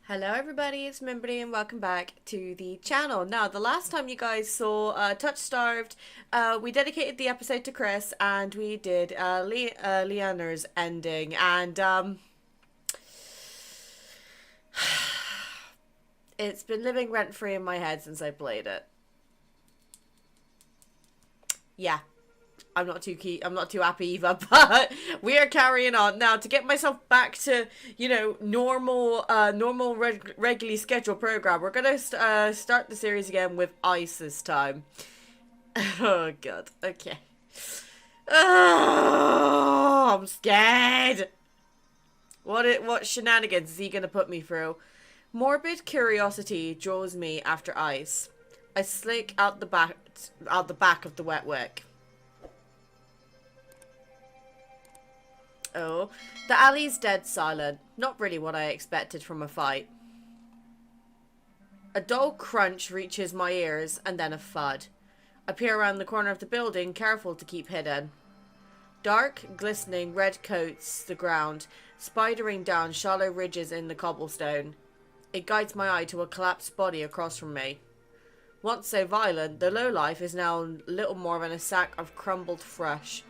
Hello everybody, it's Mimberly and welcome back to the channel. Now, the last time you guys saw Touchstarved, we dedicated the episode to Chris and we did Leanna's ending, and it's been living rent-free in my head since I played it. Yeah. I'm not too keen. I'm not too happy either, but we are carrying on now to get myself back to, normal, regularly scheduled program. We're gonna start the series again with Ice this time. Oh god. Okay. Oh, I'm scared. What shenanigans is he gonna put me through? Morbid curiosity draws me after Ice. I slink out the back of the wet wick. Oh, the alley's dead silent. Not really what I expected from a fight. A dull crunch reaches my ears, and then a thud. I peer around the corner of the building, careful to keep hidden. Dark, glistening red coats the ground, spidering down shallow ridges in the cobblestone. It guides my eye to a collapsed body across from me. Once so violent, the lowlife is now little more than a sack of crumbled flesh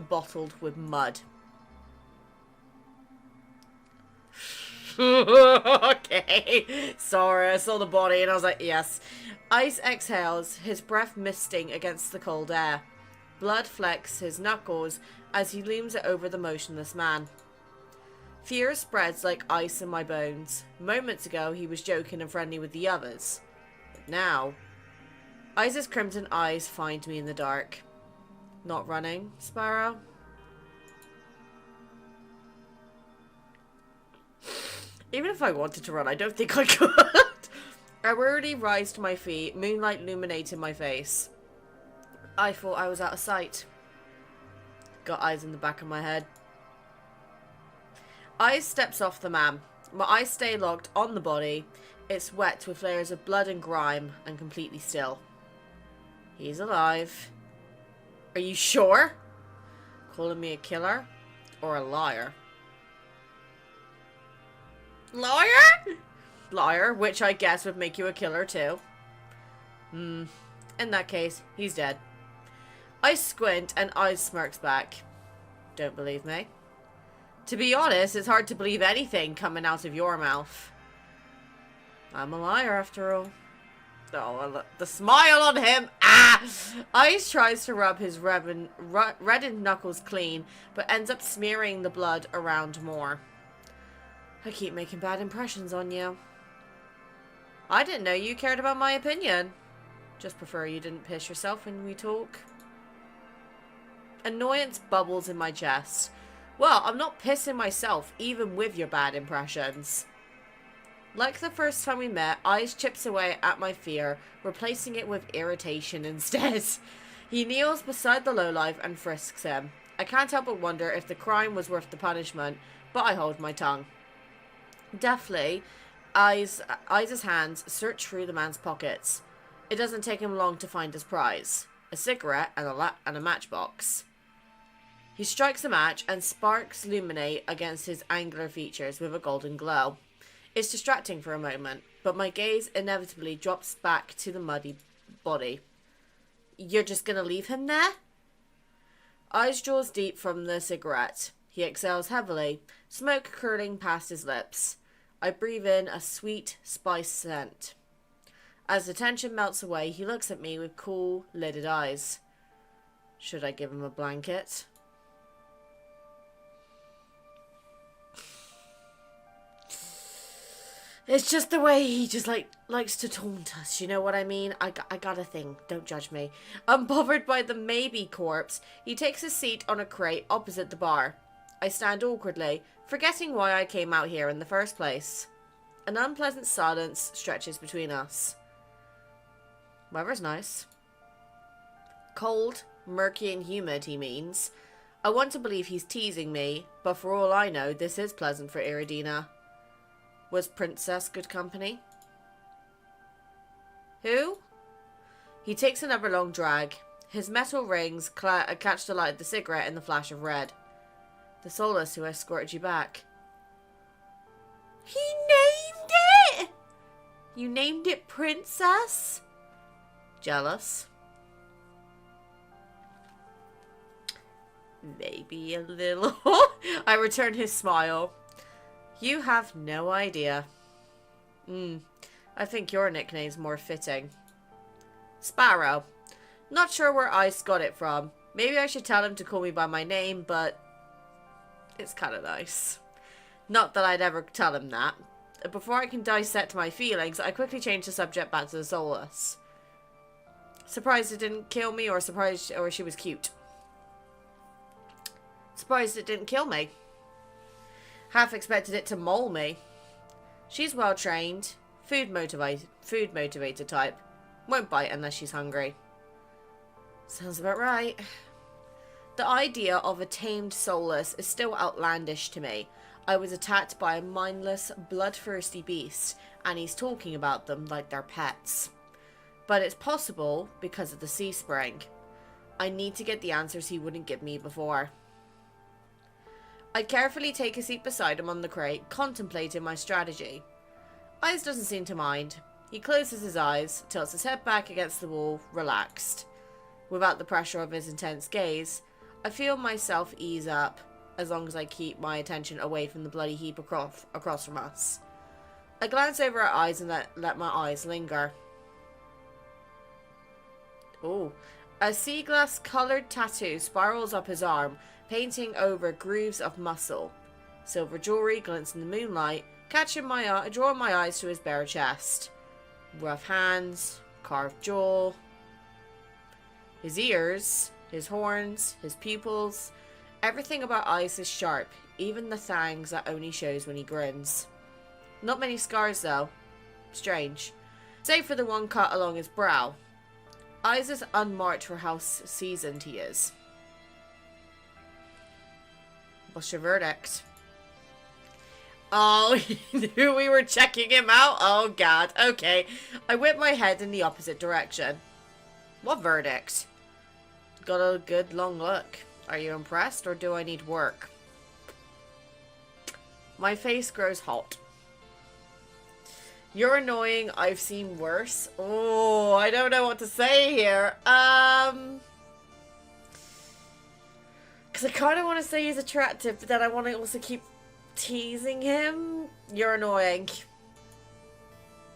bottled with mud. Okay. Sorry, I saw the body and I was like, yes. Ice exhales, his breath misting against the cold air. Blood flecks his knuckles as he leans it over the motionless man. Fear spreads like ice in my bones. Moments ago, he was joking and friendly with the others. But now, Ice's crimson eyes find me in the dark. Not running, Sparrow? Even if I wanted to run, I don't think I could. I wearily rise to my feet, moonlight illuminating my face. I thought I was out of sight. Got eyes in the back of my head. Ice steps off the man. My eyes stay locked on the body. It's wet with layers of blood and grime and completely still. He's alive. Are you sure? Calling me a killer? Or a liar? Liar? Liar, which I guess would make you a killer too. In that case, he's dead. I squint and Ice smirks back. Don't believe me? To be honest, it's hard to believe anything coming out of your mouth. I'm a liar after all. Oh, the smile on him. Ah! Ice tries to rub his reddened knuckles clean, but ends up smearing the blood around more. I keep making bad impressions on you. I didn't know you cared about my opinion. Just prefer you didn't piss yourself when we talk. Annoyance bubbles in my chest. Well, I'm not pissing myself, even with your bad impressions. Like the first time we met, Ice chips away at my fear, replacing it with irritation instead. He kneels beside the lowlife and frisks him. I can't help but wonder if the crime was worth the punishment, but I hold my tongue. Deftly, Ice's hands search through the man's pockets. It doesn't take him long to find his prize. A cigarette and a matchbox. He strikes a match and sparks illuminate against his angular features with a golden glow. It's distracting for a moment, but my gaze inevitably drops back to the muddy body. You're just gonna leave him there? Ice draws deep from the cigarette. He exhales heavily, smoke curling past his lips. I breathe in a sweet spice scent. As the tension melts away, he looks at me with cool, lidded eyes. Should I give him a blanket? It's just the way he just likes to taunt us, you know what I mean? I got a thing, don't judge me. Unbothered by the maybe corpse, he takes a seat on a crate opposite the bar. I stand awkwardly, forgetting why I came out here in the first place. An unpleasant silence stretches between us. Weather's nice. Cold, murky and humid, he means. I want to believe he's teasing me, but for all I know, this is pleasant for Iridina. Was Princess good company? Who? He takes another long drag. His metal rings catch the light of the cigarette in the flash of red. The Solace who escorted you back. He You named it Princess? Jealous? Maybe a little. I returned his smile. You have no idea. I think your nickname's more fitting. Sparrow. Not sure where Ice got it from. Maybe I should tell him to call me by my name, but it's kind of nice. Not that I'd ever tell him that. Before I can dissect my feelings, I quickly changed the subject back to the soulless. Surprised it didn't kill me, or surprised or she was cute. Surprised it didn't kill me. Half expected it to maul me. She's well trained, food motivated type. Won't bite unless she's hungry. Sounds about right. The idea of a tamed soulless is still outlandish to me. I was attacked by a mindless, bloodthirsty beast, and he's talking about them like they're pets. But it's possible because of the sea spring. I need to get the answers he wouldn't give me before. I carefully take a seat beside him on the crate, contemplating my strategy. Ice doesn't seem to mind. He closes his eyes, tilts his head back against the wall, relaxed. Without the pressure of his intense gaze, I feel myself ease up, as long as I keep my attention away from the bloody heap across from us. I glance over at Eyes and let my eyes linger. Ooh. A sea glass coloured tattoo spirals up his arm, painting over grooves of muscle. Silver jewellery glints in the moonlight, catching my eye, drawing my eyes to his bare chest. Rough hands, carved jaw. His ears, his horns, his pupils. Everything about Ice is sharp, even the fangs that only shows when he grins. Not many scars though. Strange. Save for the one cut along his brow. Ice is unmarked for how seasoned he is. What's your verdict? Oh, he knew we were checking him out? Oh god, okay. I whip my head in the opposite direction. What verdict? Got a good long look. Are you impressed, or do I need work? My face grows hot. You're annoying. I've seen worse. Oh, I don't know what to say here. Because I kind of want to say he's attractive, but then I want to also keep teasing him. You're annoying.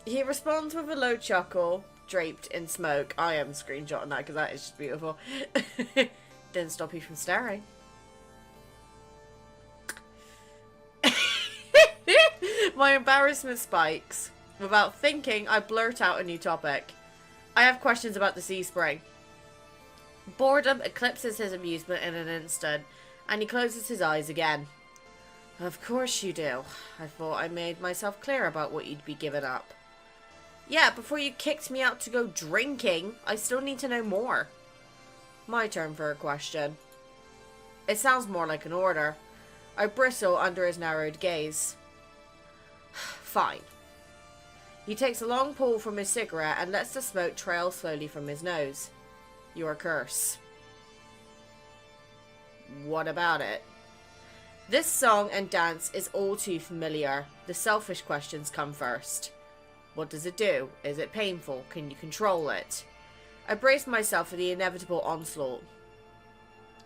He responds with a low chuckle, draped in smoke. I am screenshotting that because that is just beautiful. Didn't stop you from staring. My embarrassment spikes. Without thinking, I blurt out a new topic. I have questions about the sea spring. Boredom eclipses his amusement in an instant, and he closes his eyes again. Of course you do. I thought I made myself clear about what you'd be giving up. Yeah, before you kicked me out to go drinking, I still need to know more. My turn for a question. It sounds more like an order. I bristle under his narrowed gaze. Fine. He takes a long pull from his cigarette and lets the smoke trail slowly from his nose. Your curse. What about it? This song and dance is all too familiar. The selfish questions come first. What does it do? Is it painful? Can you control it? I brace myself for the inevitable onslaught.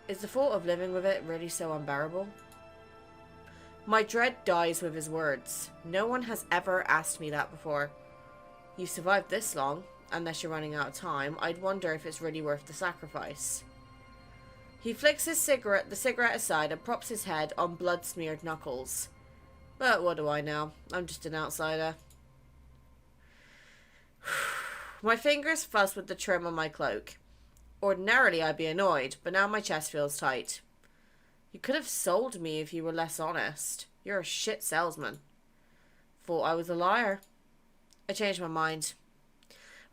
Is the thought of living with it really so unbearable? My dread dies with his words. No one has ever asked me that before. You've survived this long. Unless you're running out of time, I'd wonder if it's really worth the sacrifice. He flicks the cigarette aside and props his head on blood-smeared knuckles. But what do I know? I'm just an outsider. My fingers fuzz with the trim on my cloak. Ordinarily I'd be annoyed, but now my chest feels tight. You could have sold me if you were less honest. You're a shit salesman. Thought I was a liar. I changed my mind.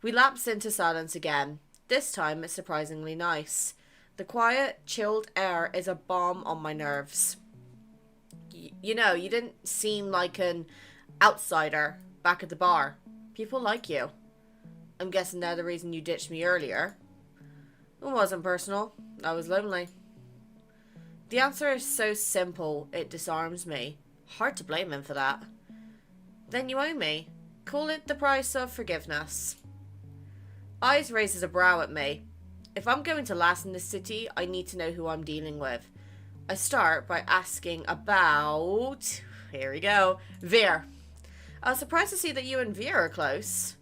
We lapse into silence again. This time it's surprisingly nice. The quiet, chilled air is a balm on my nerves. You know, you didn't seem like an outsider back at the bar. People like you. I'm guessing they're the reason you ditched me earlier. It wasn't personal. I was lonely. The answer is so simple, it disarms me. Hard to blame him for that. Then you owe me. Call it the price of forgiveness. Ais raises a brow at me. If I'm going to last in this city, I need to know who I'm dealing with. I start by asking about... Here we go. Veer. I was surprised to see that you and Veer are close.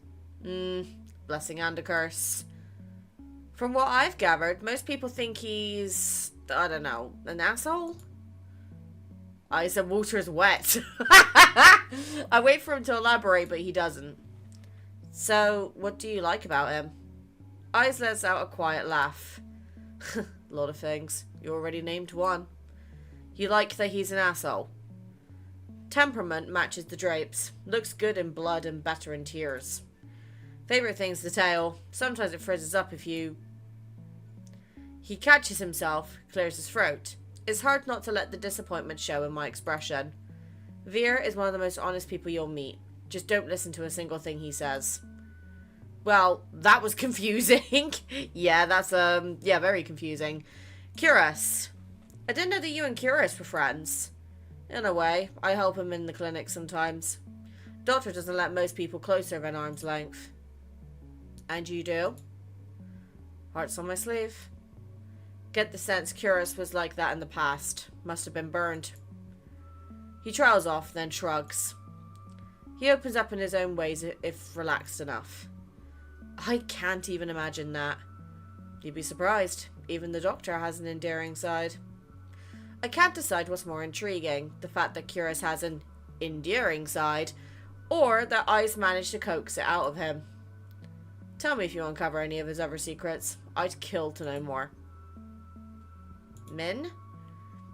Blessing and a curse. From what I've gathered, most people think he's... I don't know, an asshole? I said water's wet. I wait for him to elaborate, but he doesn't. So, what do you like about him? Ais lets out a quiet laugh. A lot of things. You already named one. You like that he's an asshole. Temperament matches the drapes. Looks good in blood and better in tears. Favorite thing's the tail. Sometimes it frizzes up if you... He catches himself, clears his throat. It's hard not to let the disappointment show in my expression. Veer is one of the most honest people you'll meet. Just don't listen to a single thing he says. Well, that was confusing. Yeah, that's, very confusing. Curious. I didn't know that you and Curious were friends. In a way, I help him in the clinic sometimes. Doctor doesn't let most people closer than arm's length. And you do? Heart's on my sleeve. Get the sense Curious was like that in the past. Must have been burned. He trails off, then shrugs. He opens up in his own ways if relaxed enough. I can't even imagine that. You'd be surprised. Even the Doctor has an endearing side. I can't decide what's more intriguing. The fact that Curious has an endearing side, or that Ais managed to coax it out of him. Tell me if you uncover any of his other secrets. I'd kill to know more. Min?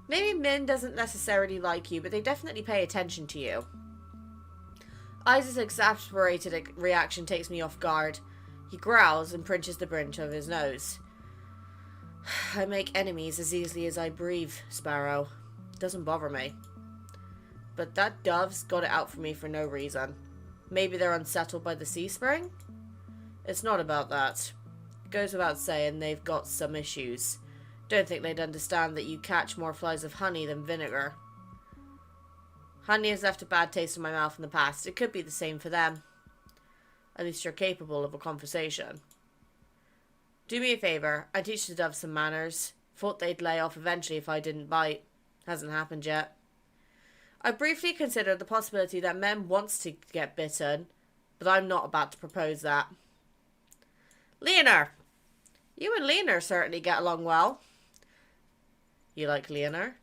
Maybe Min doesn't necessarily like you, but they definitely pay attention to you. Ais' exasperated reaction takes me off guard. He growls and pinches the bridge of his nose. I make enemies as easily as I breathe, Sparrow. Doesn't bother me. But that dove's got it out for me for no reason. Maybe they're unsettled by the sea spring? It's not about that. It goes without saying they've got some issues. Don't think they'd understand that you catch more flies of honey than vinegar. Honey has left a bad taste in my mouth in the past. It could be the same for them. At least you're capable of a conversation. Do me a favour. I teach the doves some manners. Thought they'd lay off eventually if I didn't bite. Hasn't happened yet. I briefly considered the possibility that Mem wants to get bitten, but I'm not about to propose that. Leonor! You and Leonor certainly get along well. You like Leonor?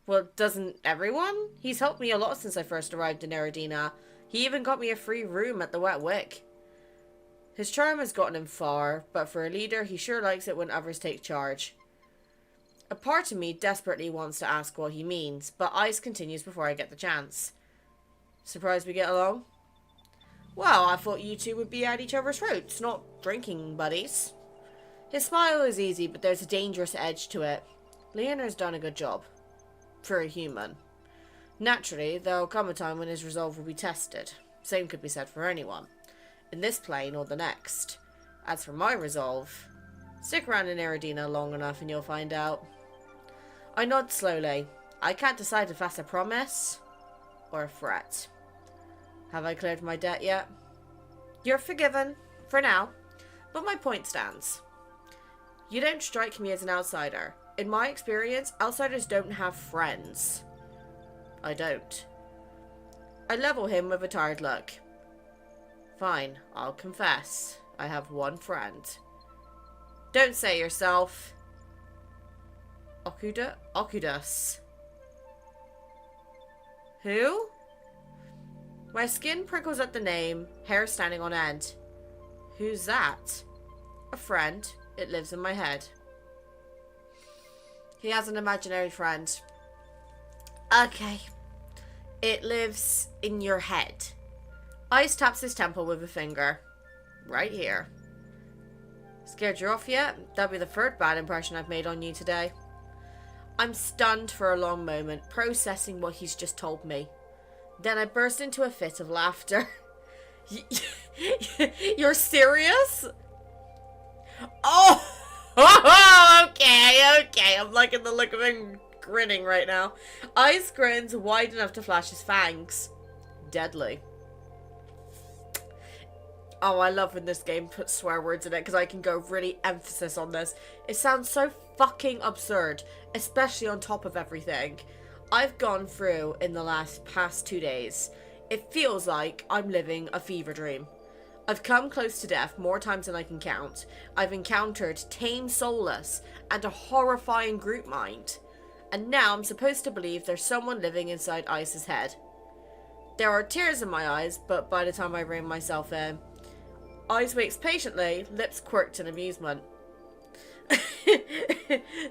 Well, doesn't everyone? He's helped me a lot since I first arrived in Eridina. He even got me a free room at the Wet Wick. His charm has gotten him far, but for a leader, he sure likes it when others take charge. A part of me desperately wants to ask what he means, but Ais continues before I get the chance. Surprised we get along? Well, I thought you two would be at each other's throats, not drinking buddies. His smile is easy, but there's a dangerous edge to it. Leonor's done a good job. For a human. Naturally, there'll come a time when his resolve will be tested. Same could be said for anyone. In this plane or the next. As for my resolve, stick around in Eridina long enough and you'll find out. I nod slowly. I can't decide if that's a promise or a threat. Have I cleared my debt yet? You're forgiven, for now, but my point stands. You don't strike me as an outsider. In my experience, outsiders don't have friends. I don't. I level him with a tired look. Fine, I'll confess. I have one friend. Don't say yourself. Okudus. Who? My skin prickles at the name, hair standing on end. Who's that? A friend. It lives in my head. He has an imaginary friend. Okay. It lives in your head. Ais taps his temple with a finger. Right here. Scared you off yet? That'll be the third bad impression I've made on you today. I'm stunned for a long moment, processing what he's just told me. Then I burst into a fit of laughter. You're serious? Oh! Okay. I'm liking the look of him grinning right now. Ais grins wide enough to flash his fangs. Deadly. Oh, I love when this game puts swear words in it because I can go really emphasis on this. It sounds so fucking absurd, especially on top of everything I've gone through in the past 2 days. It feels like I'm living a fever dream. I've come close to death more times than I can count. I've encountered tame soulless and a horrifying group mind. And now I'm supposed to believe there's someone living inside Ais's head. There are tears in my eyes, but by the time I rein myself in, Ais waits patiently, lips quirked in amusement.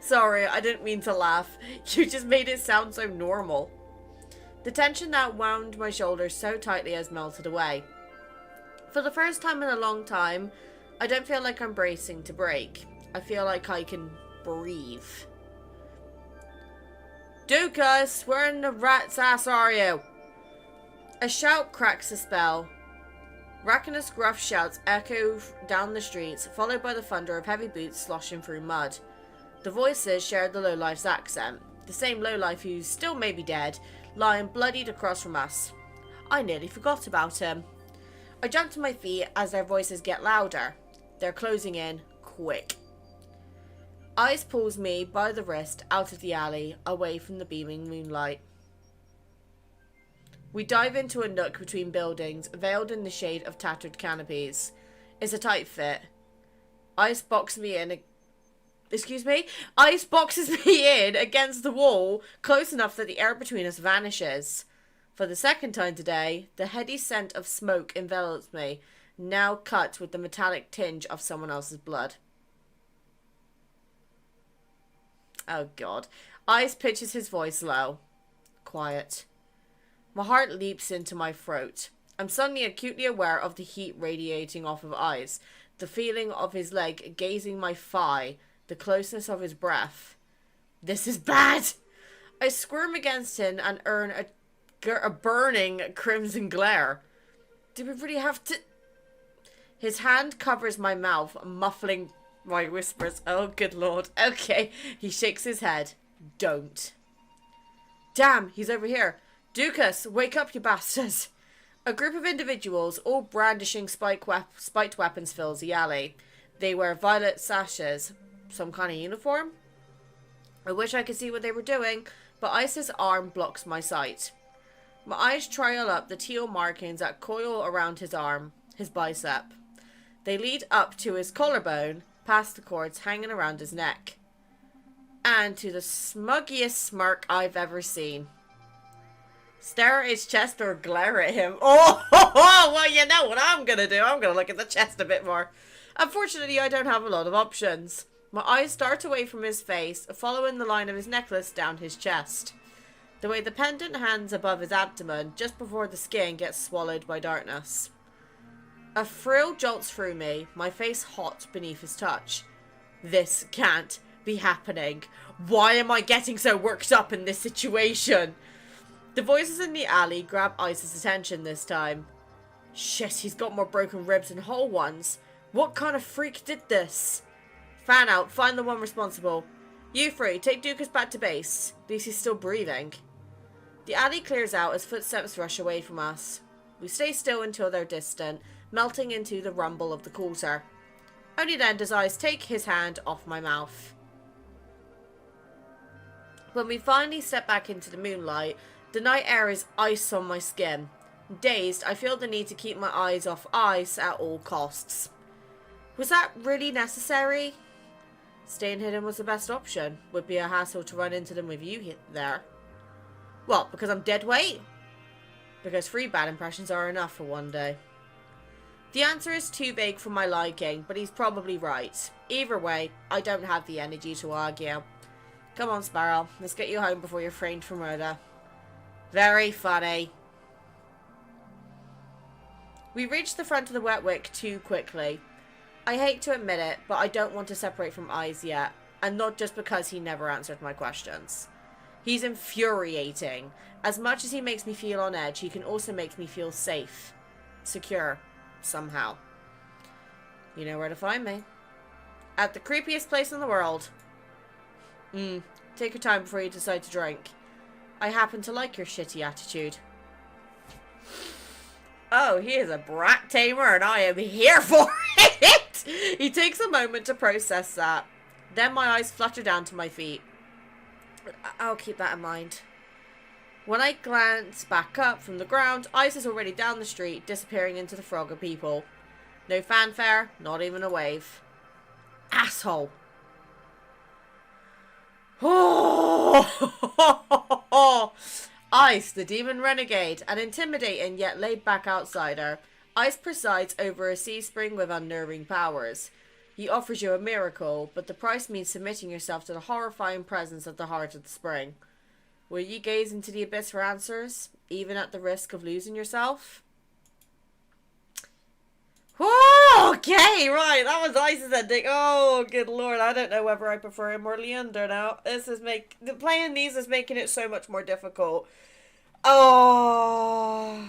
Sorry, I didn't mean to laugh. You just made it sound so normal. The tension that wound my shoulders so tightly has melted away. For the first time in a long time, I don't feel like I'm bracing to break. I feel like I can breathe. Dukas, where in the rat's ass are you? A shout cracks the spell. Ravenous gruff shouts echo down the streets, followed by the thunder of heavy boots sloshing through mud. The voices shared the lowlife's accent, the same lowlife who still may be dead, lying bloodied across from us. I nearly forgot about him. I jump to my feet as their voices get louder. They're closing in quick. Ais pulls me by the wrist out of the alley, away from the beaming moonlight. We dive into a nook between buildings, veiled in the shade of tattered canopies. It's a tight fit. Ais boxes me in against the wall, close enough that the air between us vanishes. For the second time today, the heady scent of smoke envelops me, now cut with the metallic tinge of someone else's blood. Oh God. Ais pitches his voice low. Quiet. My heart leaps into my throat. I'm suddenly acutely aware of the heat radiating off of Ais, the feeling of his leg gazing my thigh, the closeness of his breath. This is bad! I squirm against him and earn a burning crimson glare. Do we really have to... His hand covers my mouth, muffling my whispers. Oh, good Lord. Okay. He shakes his head. Don't. Damn, he's over here. Dukas, wake up, you bastards. A group of individuals, all brandishing spiked weapons, fills the alley. They wear violet sashes. Some kind of uniform? I wish I could see what they were doing, but Ais's arm blocks my sight. My eyes trail up the teal markings that coil around his arm, his bicep. They lead up to his collarbone, past the cords hanging around his neck. And to the smuggiest smirk I've ever seen. Stare at his chest or glare at him. Oh, well, you know what I'm going to do. I'm going to look at the chest a bit more. Unfortunately, I don't have a lot of options. My eyes dart away from his face, following the line of his necklace down his chest. The way the pendant hangs above his abdomen, just before the skin gets swallowed by darkness. A thrill jolts through me, my face hot beneath his touch. This can't be happening. Why am I getting so worked up in this situation? The voices in the alley grab Ais's attention this time. Shit, he's got more broken ribs than whole ones. What kind of freak did this? Fan out, find the one responsible. You three, take Dukas back to base. At least he's still breathing. The alley clears out as footsteps rush away from us. We stay still until they're distant, melting into the rumble of the quarter. Only then does Ais take his hand off my mouth. When we finally step back into the moonlight, the night air is ice on my skin. Dazed, I feel the need to keep my eyes off Ais at all costs. Was that really necessary? Staying hidden was the best option. Would be a hassle to run into them with you there. What, because I'm dead weight? Because 3 bad impressions are enough for one day. The answer is too vague for my liking, but he's probably right. Either way, I don't have the energy to argue. Come on, Sparrow. Let's get you home before you're framed for murder. Very funny. We reached the front of the wet wick too quickly. I hate to admit it, but I don't want to separate from Ais yet. And not just because he never answered my questions. He's infuriating. As much as he makes me feel on edge, he can also make me feel safe. Secure. Somehow. You know where to find me. At the creepiest place in the world. Take your time before you decide to drink. I happen to like your shitty attitude. Oh, he is a brat tamer and I am here for it! He takes a moment to process that. Then my eyes flutter down to my feet. I'll keep that in mind. When I glance back up from the ground, Ice is already down the street, disappearing into the frog of people. No fanfare, not even a wave. Asshole. Oh! Ice, the demon renegade, an intimidating yet laid-back outsider. Ice presides over a sea spring with unnerving powers. He offers you a miracle, but the price means submitting yourself to the horrifying presence at the heart of the spring. Will you gaze into the abyss for answers, even at the risk of losing yourself? Oh, okay, right, that was Ice's ending. Oh, good lord, I don't know whether I prefer him or Leander now. Playing these is making it so much more difficult. Oh.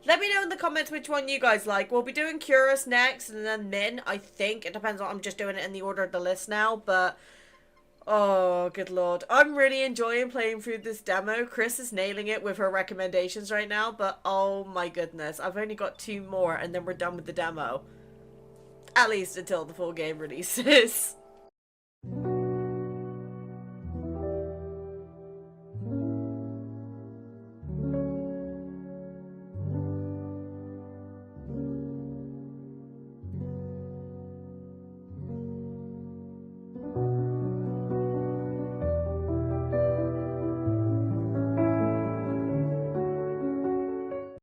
Let me know in the comments which one you guys like. We'll be doing Curious next, and then Min, I think. It depends on, I'm just doing it in the order of the list now, but... Oh, good lord. I'm really enjoying playing through this demo. Chris is nailing it with her recommendations right now, but oh my goodness. I've only got 2 more and then we're done with the demo. At least until the full game releases.